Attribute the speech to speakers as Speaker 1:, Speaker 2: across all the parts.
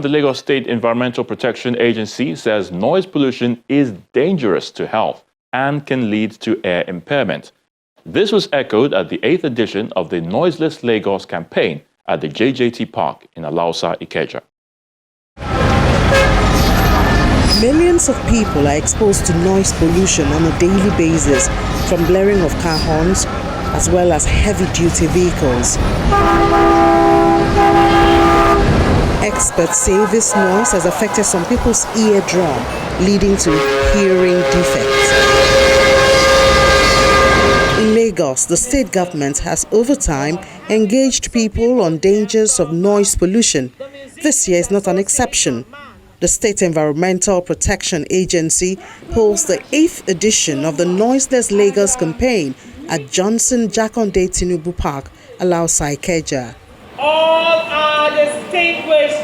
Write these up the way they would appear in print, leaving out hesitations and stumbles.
Speaker 1: the Lagos State Environmental Protection Agency says noise pollution is dangerous to health and can lead to air impairment. This was echoed at the 8th edition of the Noiseless Lagos campaign at the JJT Park in Alausa, Ikeja.
Speaker 2: Millions of people are exposed to noise pollution on a daily basis, from blaring of car horns as well as heavy-duty vehicles. Experts say this noise has affected some people's eardrum, leading to hearing defects. In Lagos, the state government has over time engaged people on dangers of noise pollution. This year is not an exception. The State Environmental Protection Agency holds the 8th edition of the Noiseless Lagos campaign at Johnson Jakonde Tinubu Park, Alausa, Ikeja.
Speaker 3: All are the state waste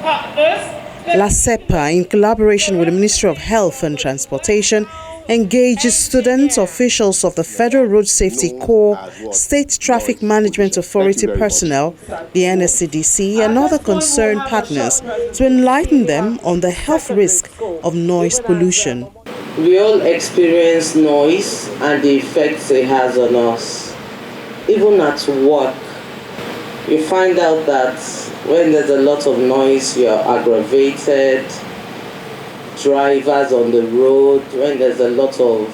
Speaker 3: partners.
Speaker 2: LASEPA, in collaboration with the Ministry of Health and Transportation, engages students, officials of the Federal Road Safety Corps, State Traffic Management Authority personnel, the NSCDC, and other concerned partners to enlighten them on the health risk of noise pollution.
Speaker 4: We all experience noise and the effects it has on us. Even at work, you find out that when there's a lot of noise, you're aggravated. Drivers on the road, when there's a lot of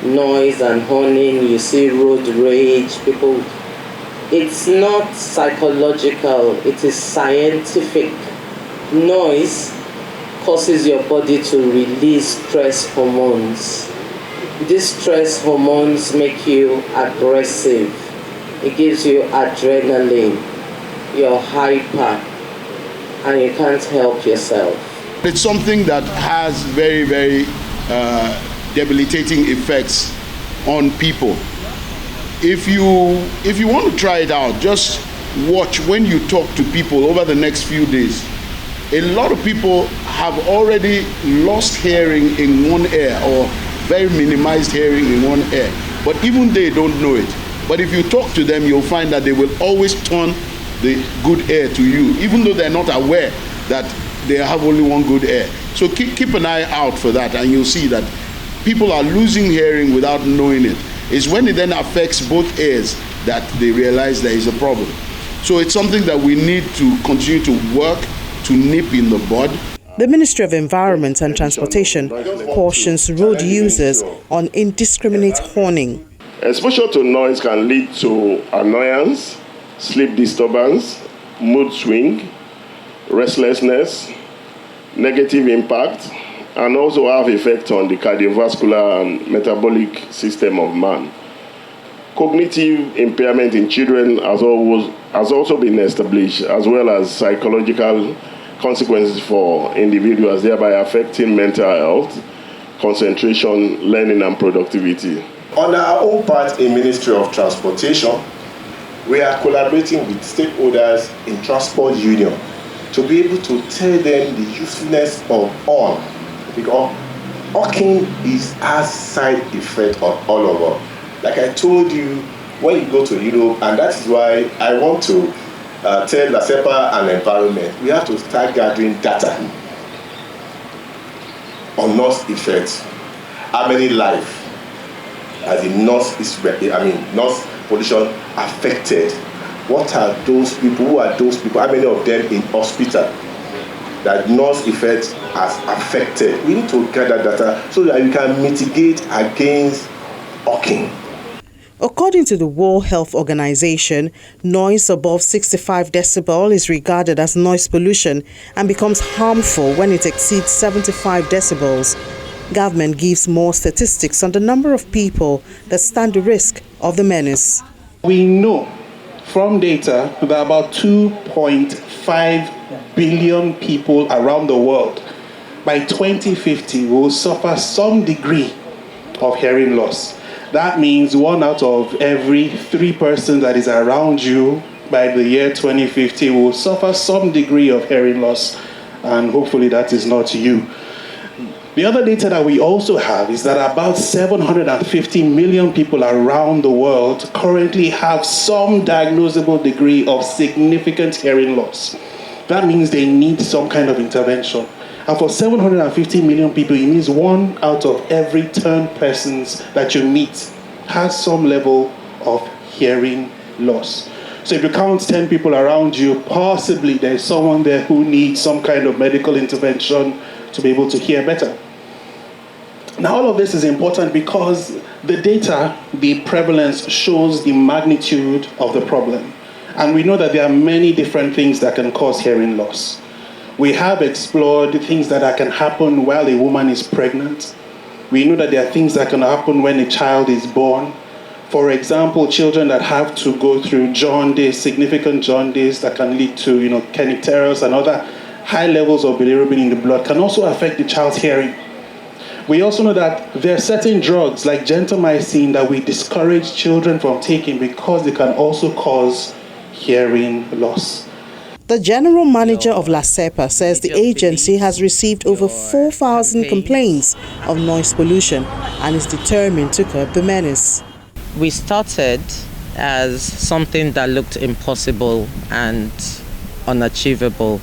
Speaker 4: noise and honking, you see road rage. People, it's not psychological, it is scientific. Noise causes your body to release stress hormones. These stress hormones make you aggressive. It gives you adrenaline. You're hyper and you can't help yourself.
Speaker 5: It's something that has very, very debilitating effects on people. If you want to try it out, just watch when you talk to people over the next few days. A lot of people have already lost hearing in one ear or very minimized hearing in one ear, but even they don't know it. But if you talk to them, you'll find that they will always turn the good ear to you, even though they're not aware that they have only one good ear. So keep an eye out for that, and you'll see that people are losing hearing without knowing it. It's when it then affects both ears that they realize there is a problem. So it's something that we need to continue to work to nip in the bud.
Speaker 2: The Ministry of Environment and Transportation cautions road users on indiscriminate horning.
Speaker 6: Exposure to noise can lead to annoyance, sleep disturbance, mood swing, restlessness, negative impact, and also have effect on the cardiovascular and metabolic system of man. Cognitive impairment in children has also been established, as well as psychological consequences for individuals, thereby affecting mental health, concentration, learning, and productivity.
Speaker 7: On our own part in Ministry of Transportation, we are collaborating with stakeholders in Transport Union to be able to tell them the usefulness of horn, because honking has side effect on all of us. Like I told you, when you go to Europe, and that is why I want to tell LASEPA and environment, we have to start gathering data on noise effects. How many lives as the noise pollution affected? What are those people? Who are those people? How many of them in hospital that noise effect has affected? We need to gather data so that we can mitigate against honking.
Speaker 2: According to the World Health Organization, noise above 65 decibel is regarded as noise pollution and becomes harmful when it exceeds 75 decibels. Government gives more statistics on the number of people that stand the risk of the menace.
Speaker 8: We know from data that about 2.5 billion people around the world by 2050 will suffer some degree of hearing loss. That means 1 out of every 3 persons that is around you by the year 2050 will suffer some degree of hearing loss, and hopefully that is not you. The other data that we also have is that about 750 million people around the world currently have some diagnosable degree of significant hearing loss. That means they need some kind of intervention. And for 750 million people, it means 1 out of every 10 persons that you meet has some level of hearing loss. So if you count 10 people around you, possibly there's someone there who needs some kind of medical intervention to be able to hear better. Now, all of this is important because the data, the prevalence, shows the magnitude of the problem. And we know that there are many different things that can cause hearing loss. We have explored things that can happen while a woman is pregnant. We know that there are things that can happen when a child is born. For example, children that have to go through jaundice, significant jaundice that can lead to, kernicterus and other high levels of bilirubin in the blood can also affect the child's hearing. We also know that there are certain drugs like gentamicin that we discourage children from taking because they can also cause hearing loss.
Speaker 2: The general manager of LASEPA says the agency has received over 4,000 complaints of noise pollution and is determined to curb the menace.
Speaker 9: We started as something that looked impossible and unachievable.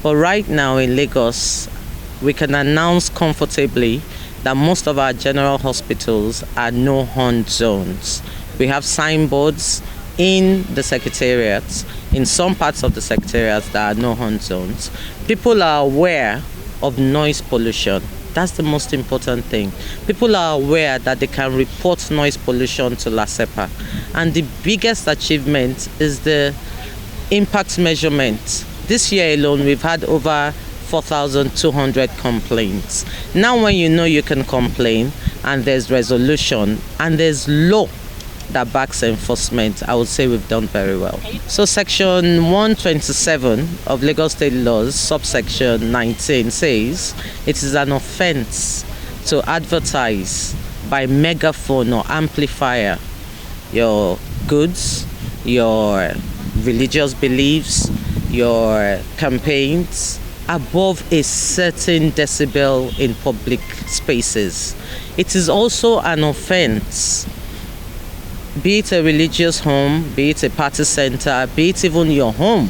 Speaker 9: But right now in Lagos, we can announce comfortably that most of our general hospitals are no-horn zones. We have signboards in the secretariats, in some parts of the secretariats that are no-horn zones. People are aware of noise pollution. That's the most important thing. People are aware that they can report noise pollution to LASEPA. And the biggest achievement is the impact measurement. This year alone, we've had over 4,200 complaints. Now when you know you can complain and there's resolution and there's law that backs enforcement, I would say we've done very well. So section 127 of Lagos State laws, subsection 19 says it is an offense to advertise by megaphone or amplifier your goods, your religious beliefs, your campaigns above a certain decibel in public spaces. It is also an offense, be it a religious home, be it a party center, be it even your home,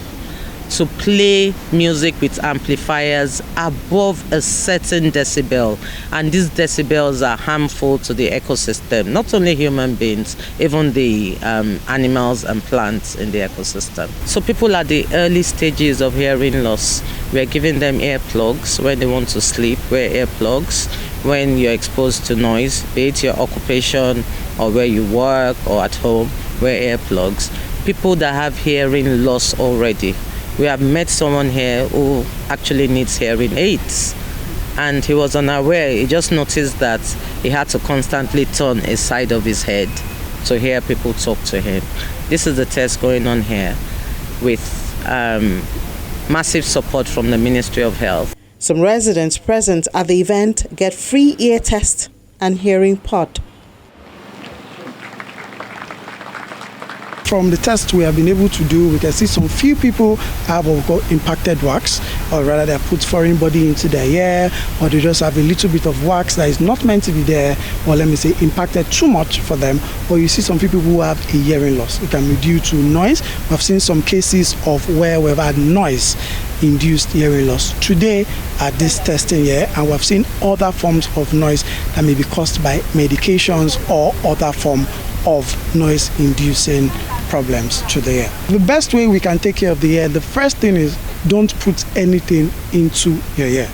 Speaker 9: to play music with amplifiers above a certain decibel. And these decibels are harmful to the ecosystem, not only human beings, even the animals and plants in the ecosystem. So people at the early stages of hearing loss, we're giving them earplugs when they want to sleep. Wear earplugs when you're exposed to noise, be it your occupation or where you work or at home, wear earplugs. People that have hearing loss already, we have met someone here who actually needs hearing aids, and he was unaware. He just noticed that he had to constantly turn a side of his head to hear people talk to him. This is the test going on here with massive support from the Ministry of Health.
Speaker 2: Some residents present at the event get free ear test and hearing pod.
Speaker 10: From the test we have been able to do, we can see some few people have what we call impacted wax, or rather they have put foreign body into their ear, or they just have a little bit of wax that is not meant to be there, or let me say impacted too much for them. Or you see some people who have a hearing loss. It can be due to noise. We've seen some cases of where we've had noise-induced hearing loss. Today at this testing here, and we've seen other forms of noise that may be caused by medications or other form of noise-inducing problems to the ear. The best way we can take care of the ear, the first thing is don't put anything into your ear.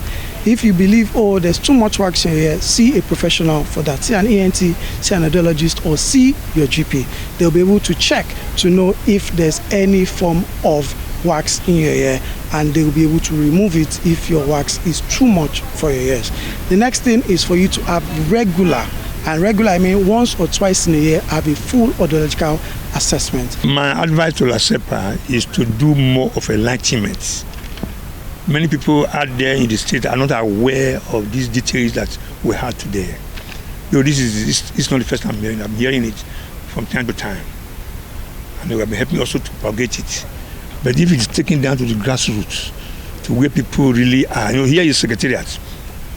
Speaker 10: If you believe, oh, there's too much wax in your ear, see a professional for that. See an ENT, see an audiologist, or see your GP. They'll be able to check to know if there's any form of wax in your ear, and they will be able to remove it if your wax is too much for your ears. The next thing is for you to have regular, and regular I mean once or twice in a year, have a full audiological assessment.
Speaker 11: My advice to LASEPA is to do more of enlightenment. Many people out there in the state are not aware of these details that we have today. It's not the first time I'm hearing it from time to time, and they have been helping also to propagate it. But if it's taken down to the grassroots, to where people really are, here is Secretariat,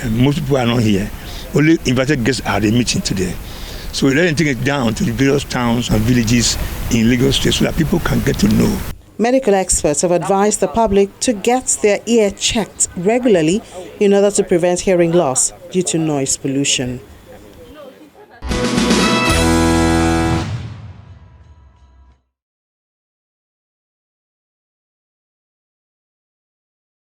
Speaker 11: and most people are not here. Only invited guests are at the meeting today. So let them take it down to the various towns and villages in Lagos State so that people can get to know.
Speaker 2: Medical experts have advised the public to get their ear checked regularly in order to prevent hearing loss due to noise pollution.